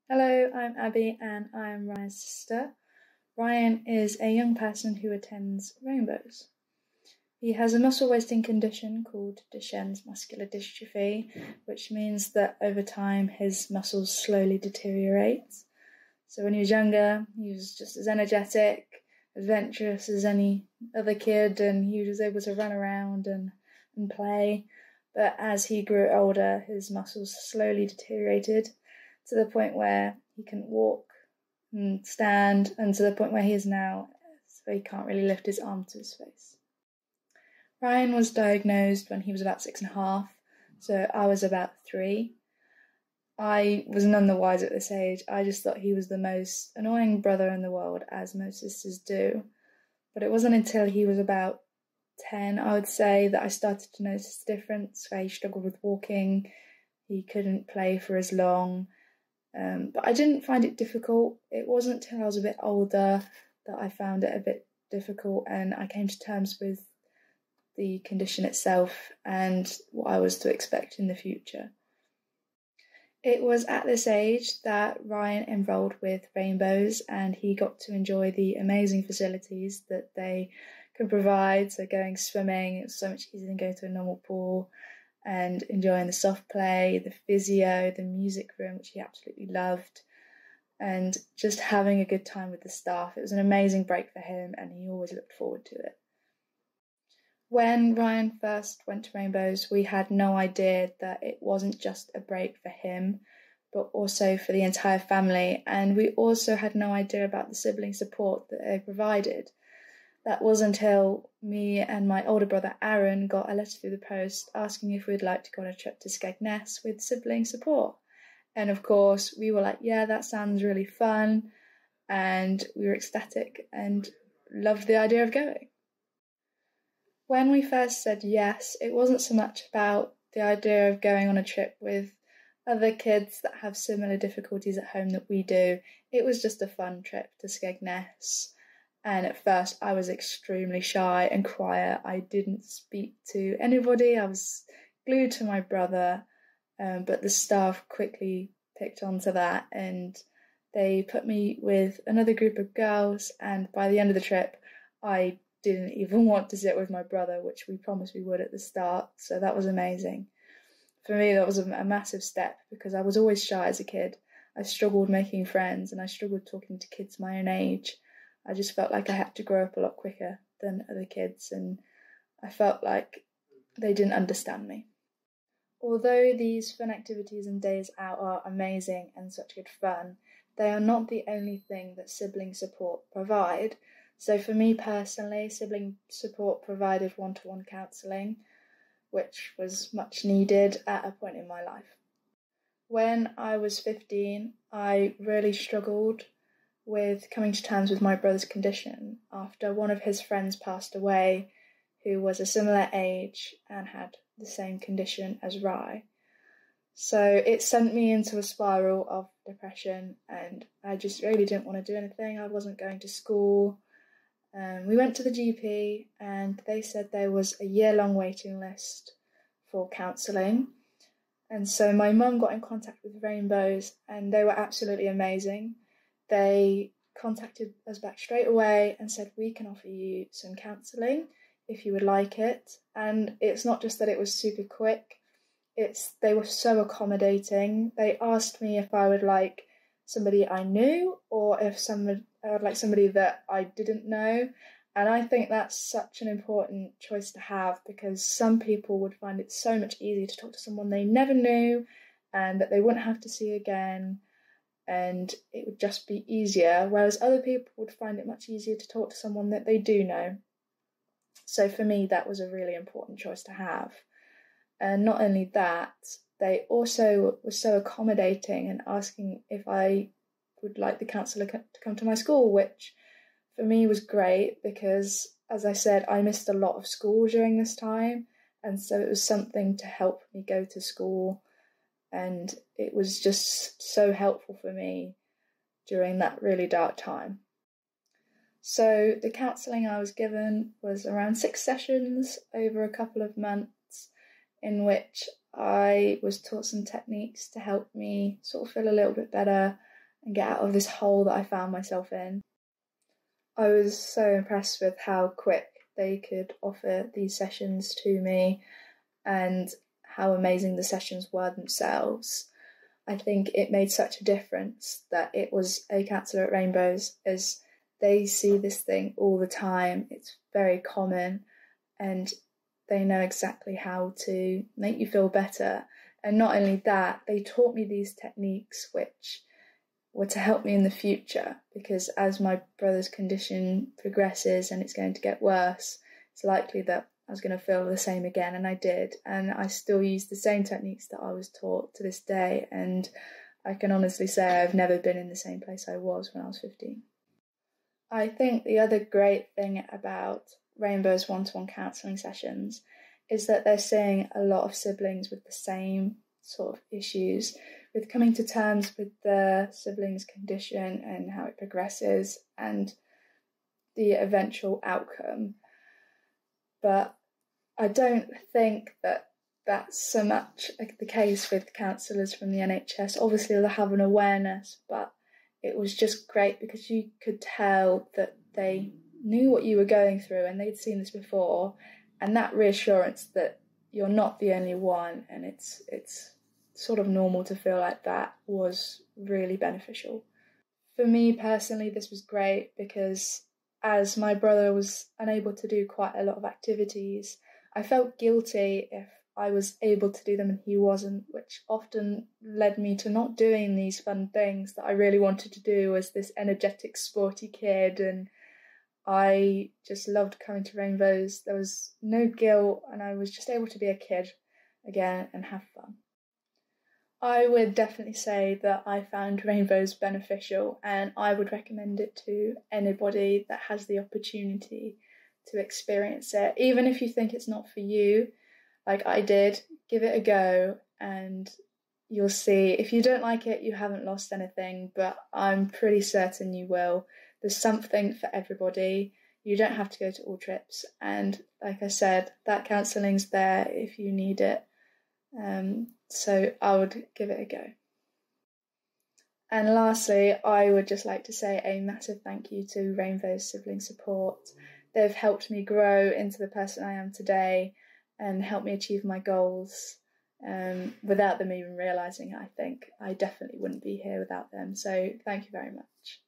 Hello, I'm Abby and I'm Ryan's sister. Ryan is a young person who attends Rainbows. He has a muscle wasting condition called Duchenne's muscular dystrophy, which means that over time his muscles slowly deteriorate. So when he was younger, he was just as energetic, adventurous as any other kid, and he was able to run around and play. But as he grew older, his muscles slowly deteriorated to the point where he couldn't walk and stand, and to the point where he is now, so he can't really lift his arm to his face. Ryan was diagnosed when he was about 6.5, so I was about 3. I was none the wiser at this age. I just thought he was the most annoying brother in the world, as most sisters do. But it wasn't until he was about 10, I would say, that I started to notice the difference, where he struggled with walking, he couldn't play for as long. But I didn't find it difficult. It wasn't until I was a bit older that I found it a bit difficult, and I came to terms with the condition itself and what I was to expect in the future. It was at this age that Ryan enrolled with Rainbows, and he got to enjoy the amazing facilities that they could provide. So going swimming, it was so much easier than going to a normal pool, and enjoying the soft play, the physio, the music room, which he absolutely loved, and just having a good time with the staff. It was an amazing break for him, and he always looked forward to it. When Ryan first went to Rainbows, we had no idea that it wasn't just a break for him, but also for the entire family, and we also had no idea about the sibling support that they provided. That was until me and my older brother Aaron got a letter through the post asking if we'd like to go on a trip to Skegness with sibling support. And of course, we were like, yeah, that sounds really fun. And we were ecstatic and loved the idea of going. When we first said yes, it wasn't so much about the idea of going on a trip with other kids that have similar difficulties at home that we do. It was just a fun trip to Skegness. And at first I was extremely shy and quiet. I didn't speak to anybody. I was glued to my brother, but the staff quickly picked onto that, and they put me with another group of girls, and by the end of the trip I didn't even want to sit with my brother, which we promised we would at the start, so that was amazing. For me, that was a massive step, because I was always shy as a kid. I struggled making friends, and I struggled talking to kids my own age. I just felt like I had to grow up a lot quicker than other kids, and I felt like they didn't understand me. Although these fun activities and days out are amazing and such good fun, they are not the only thing that sibling support provide. So for me personally, sibling support provided one-to-one counselling, which was much needed at a point in my life. When I was 15, I really struggled with coming to terms with my brother's condition after one of his friends passed away, who was a similar age and had the same condition as Rye. So it sent me into a spiral of depression, and I just really didn't want to do anything. I wasn't going to school. We went to the GP, and they said there was a year-long waiting list for counselling. And so my mum got in contact with Rainbows, and they were absolutely amazing. They contacted us back straight away and said, we can offer you some counselling if you would like it. And it's not just that it was super quick, they were so accommodating. They asked me if I would like somebody I knew, or if I would like somebody that I didn't know. And I think that's such an important choice to have, because some people would find it so much easier to talk to someone they never knew and that they wouldn't have to see again, and it would just be easier, whereas other people would find it much easier to talk to someone that they do know. So for me, that was a really important choice to have. And not only that, they also were so accommodating and asking if I would like the counsellor to come to my school, which for me was great, because, as I said, I missed a lot of school during this time, and so it was something to help me go to school. And it was just so helpful for me during that really dark time. So the counselling I was given was around 6 sessions over a couple of months, in which I was taught some techniques to help me sort of feel a little bit better. and get out of this hole that I found myself in. I was so impressed with how quick they could offer these sessions to me and how amazing the sessions were themselves. I think it made such a difference that it was a counsellor at Rainbows, as they see this thing all the time. It's very common and they know exactly how to make you feel better. And not only that, they taught me these techniques which were to help me in the future, because as my brother's condition progresses and it's going to get worse, it's likely that I was going to feel the same again, and I did. And I still use the same techniques that I was taught to this day, and I can honestly say I've never been in the same place I was when I was 15. I think the other great thing about Rainbow's one-to-one counselling sessions is that they're seeing a lot of siblings with the same sort of issues, with coming to terms with the sibling's condition and how it progresses and the eventual outcome. But I don't think that that's so much the case with counsellors from the NHS. Obviously they'll have an awareness, but it was just great because you could tell that they knew what you were going through and they'd seen this before, and that reassurance that you're not the only one and it's sort of normal to feel like that was really beneficial. For me personally, this was great because as my brother was unable to do quite a lot of activities, I felt guilty if I was able to do them and he wasn't, which often led me to not doing these fun things that I really wanted to do as this energetic, sporty kid. And I just loved coming to Rainbows. There was no guilt and I was just able to be a kid again and have fun. I would definitely say that I found Rainbows beneficial, and I would recommend it to anybody that has the opportunity to experience it. Even if you think it's not for you, like I did, give it a go and you'll see. If you don't like it, you haven't lost anything, but I'm pretty certain you will. There's something for everybody. You don't have to go to all trips. And like I said, that counselling's there if you need it. So I would give it a go. And lastly, I would just like to say a massive thank you to Rainbow's Sibling Support. They've helped me grow into the person I am today and helped me achieve my goals. Without them even realising it, I think I definitely wouldn't be here without them. So thank you very much.